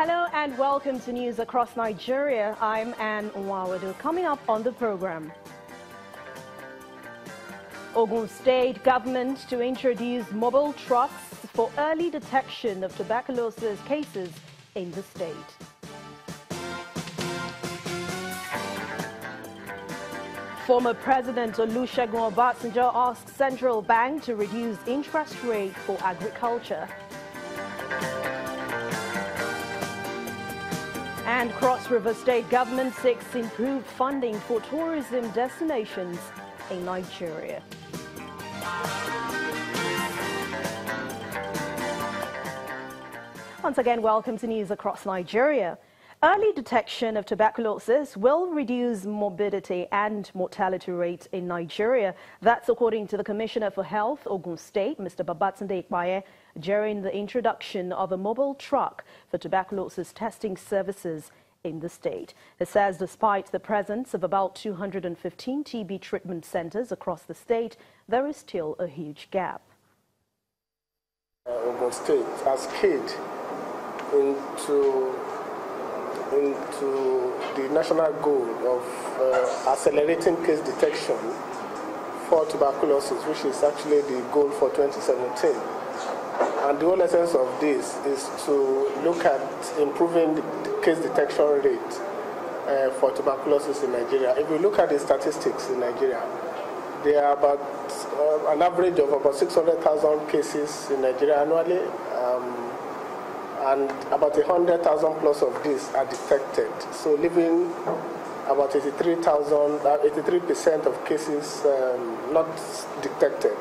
Hello and welcome to News Across Nigeria. I'm Anne Nwawadu. Coming up on the program, Ogun State government to introduce mobile trucks for early detection of tuberculosis cases in the state. Former President Olusegun Obasanjo asks central bank to reduce interest rate for agriculture. And Cross River State government seeks improved funding for tourism destinations in Nigeria. Once again, welcome to News Across Nigeria. Early detection of tuberculosis will reduce morbidity and mortality rates in Nigeria. That's according to the Commissioner for Health, Ogun State, Mr. Babatunde Ikpaye, during the introduction of a mobile truck for tuberculosis testing services in the state. It says despite the presence of about 215 TB treatment centers across the state, there is still a huge gap. Ogun State has keyed into the national goal of accelerating case detection for tuberculosis, which is actually the goal for 2017. And the whole essence of this is to look at improving the case detection rate for tuberculosis in Nigeria. If you look at the statistics in Nigeria, there are about an average of about 600,000 cases in Nigeria annually. And about 100,000 plus of these are detected. So leaving about 83% of cases not detected.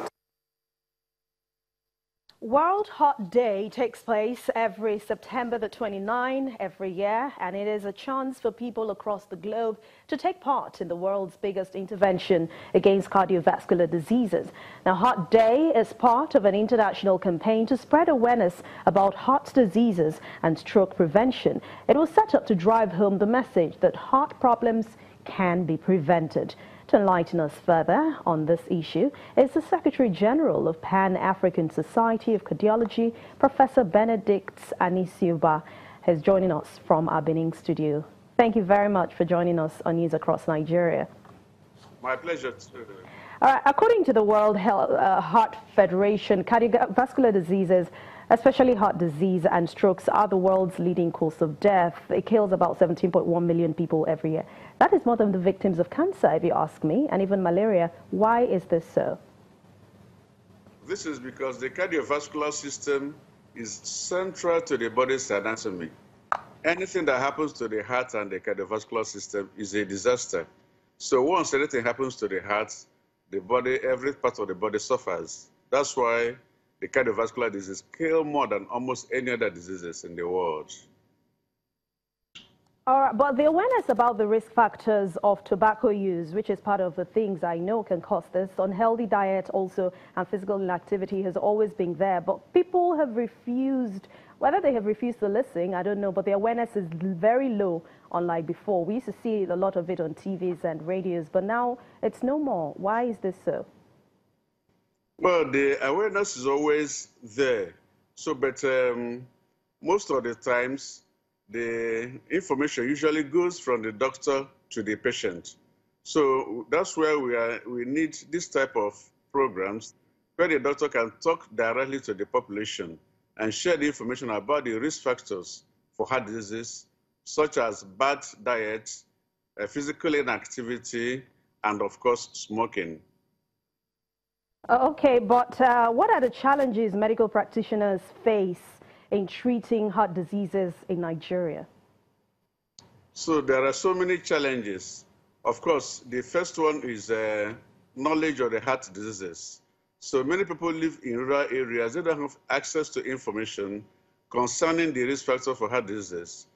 World Heart Day takes place every September the 29th every year, and it is a chance for people across the globe to take part in the world's biggest intervention against cardiovascular diseases. Now, Heart Day is part of an international campaign to spread awareness about heart diseases and stroke prevention. It was set up to drive home the message that heart problems can be prevented. To enlighten us further on this issue is the Secretary General of Pan-African Society of Cardiology, Professor Benedict Anisiuba, who's joining us from our Benin studio. Thank you very much for joining us on News Across Nigeria. My pleasure. All right, according to the World Heart Federation, cardiovascular diseases, especially heart disease and strokes, are the world's leading cause of death. It kills about 17.1 million people every year. That is more than the victims of cancer, if you ask me, and even malaria. Why is this so? This is because the cardiovascular system is central to the body's anatomy. Anything that happens to the heart and the cardiovascular system is a disaster. So once anything happens to the heart, the body, every part of the body suffers. That's why the cardiovascular disease kill more than almost any other diseases in the world. All right, but the awareness about the risk factors of tobacco use, which is part of the things I know can cause this, unhealthy diet also, and physical inactivity has always been there. But people have refused, whether they have refused to listen, I don't know, but the awareness is very low, unlike before. We used to see a lot of it on TVs and radios, but now it's no more. Why is this so? Well, the awareness is always there. So, but most of the times, the information usually goes from the doctor to the patient. So that's where we need this type of programs where the doctor can talk directly to the population and share the information about the risk factors for heart disease, such as bad diet, physical inactivity, and of course, smoking. Okay, but what are the challenges medical practitioners face in treating heart diseases in Nigeria? So there are so many challenges. Of course, the first one is knowledge of the heart diseases. So many people live in rural areas. They don't have access to information concerning the risk factor for heart diseases.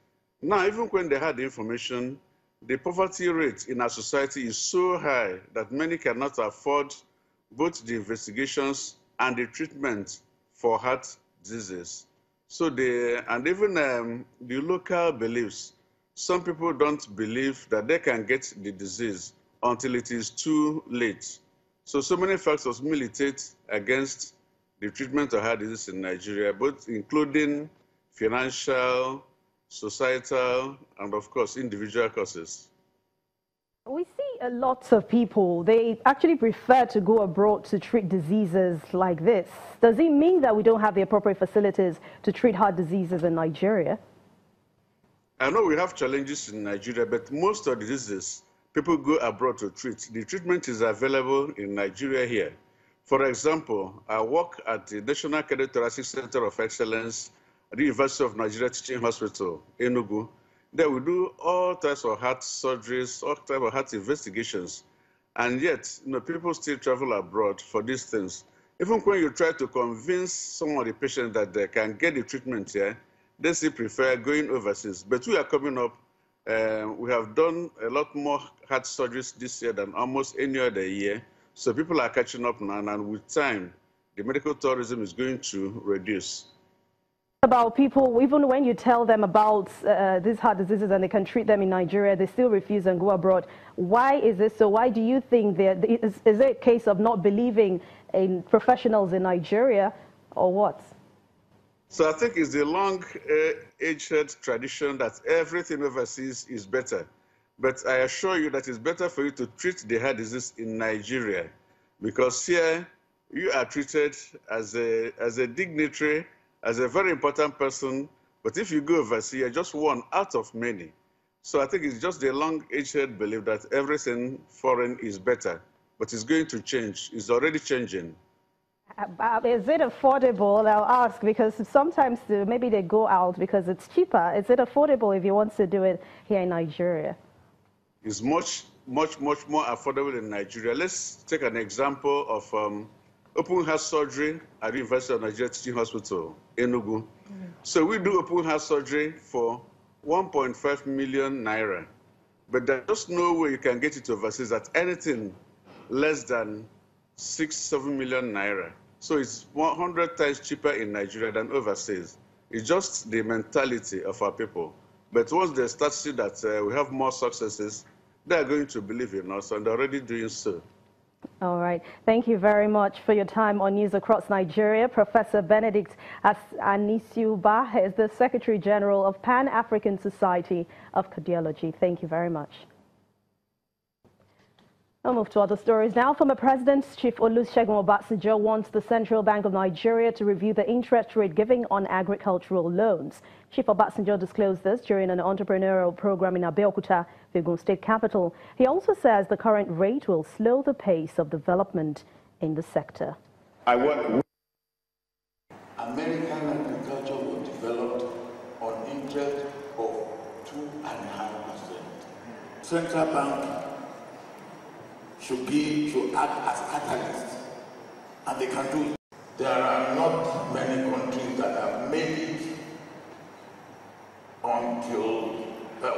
Now, even when they had the information, the poverty rate in our society is so high that many cannot afford both the investigations and the treatment for heart diseases. So even the local beliefs, some people don't believe that they can get the disease until it is too late. So many factors militate against the treatment of heart disease in Nigeria, both including financial, societal, and of course, individual causes. We see a lot of people, they actually prefer to go abroad to treat diseases like this. Does it mean that we don't have the appropriate facilities to treat heart diseases in Nigeria? I know we have challenges in Nigeria, but most of the diseases people go abroad to treat. The treatment is available in Nigeria here. For example, I work at the National Cardiothoracic Center of Excellence at the University of Nigeria Teaching Hospital, Enugu. There we do all types of heart surgeries, all types of heart investigations. And yet, people still travel abroad for these things. Even when you try to convince some of the patients that they can get the treatment here, they still prefer going overseas. But we are coming up. We have done a lot more heart surgeries this year than almost any other year. So people are catching up now, and with time, the medical tourism is going to reduce. About people, even when you tell them about these heart diseases and they can treat them in Nigeria, they still refuse and go abroad. Why is this so? Why do you think that is it a case of not believing in professionals in Nigeria, or what? So I think it's the long-aged tradition that everything overseas is better. But I assure you that it's better for you to treat the heart disease in Nigeria, because here you are treated as a dignitary, as a very important person. But if you go overseas, you're just one out of many. So I think it's just the long-aged belief that everything foreign is better. But it's going to change. It's already changing. Is it affordable? I'll ask, because sometimes maybe they go out because it's cheaper. Is it affordable if you want to do it here in Nigeria? It's much more affordable in Nigeria. Let's take an example of open heart surgery at the University of Nigeria Teaching Hospital, Enugu. So we do open heart surgery for 1.5 million naira. But there's just no way you can get it overseas at anything less than 6-7 million naira. So it's 100 times cheaper in Nigeria than overseas. It's just the mentality of our people. But once they start to see that we have more successes, they're going to believe in us, and they're already doing so. All right. Thank you very much for your time on News Across Nigeria. Professor Benedict Anisiuba is the Secretary General of Pan-African Society of Cardiology. Thank you very much. I'll move to other stories now. Former President Chief Olusegun Obasanjo wants the Central Bank of Nigeria to review the interest rate given on agricultural loans. Chief Obasanjo disclosed this during an entrepreneurial program in Abeokuta, the Ogun state capital. He also says the current rate will slow the pace of development in the sector. American agriculture was developed on interest of 2.5%. Central Bank should act as catalyst, and they can do it. There are not many countries that have made it until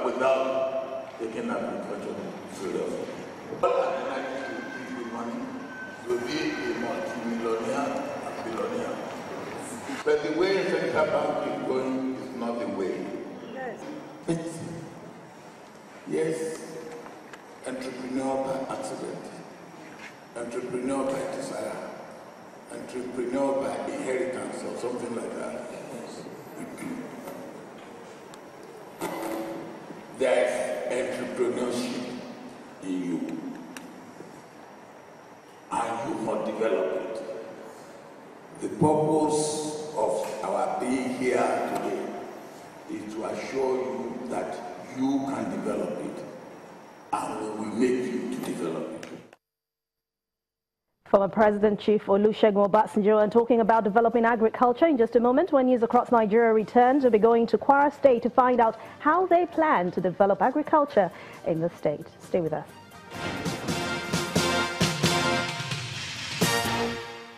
without taking agriculture seriously. But at the night you give money, you'll be a multi-millionaire and billionaire. But the way Central Bank is going is not the way. Yes. Yes. Entrepreneur by accident, entrepreneur by desire, entrepreneur by inheritance or something like that. There's entrepreneurship in you, and you must develop it. The purpose of our being here today is to assure you that you can develop it, and we will make you to develop it. Former President Chief Olusegun Obasanjo, and talking about developing agriculture in just a moment. When News Across Nigeria returns, we'll be going to Kwara State to find out how they plan to develop agriculture in the state. Stay with us.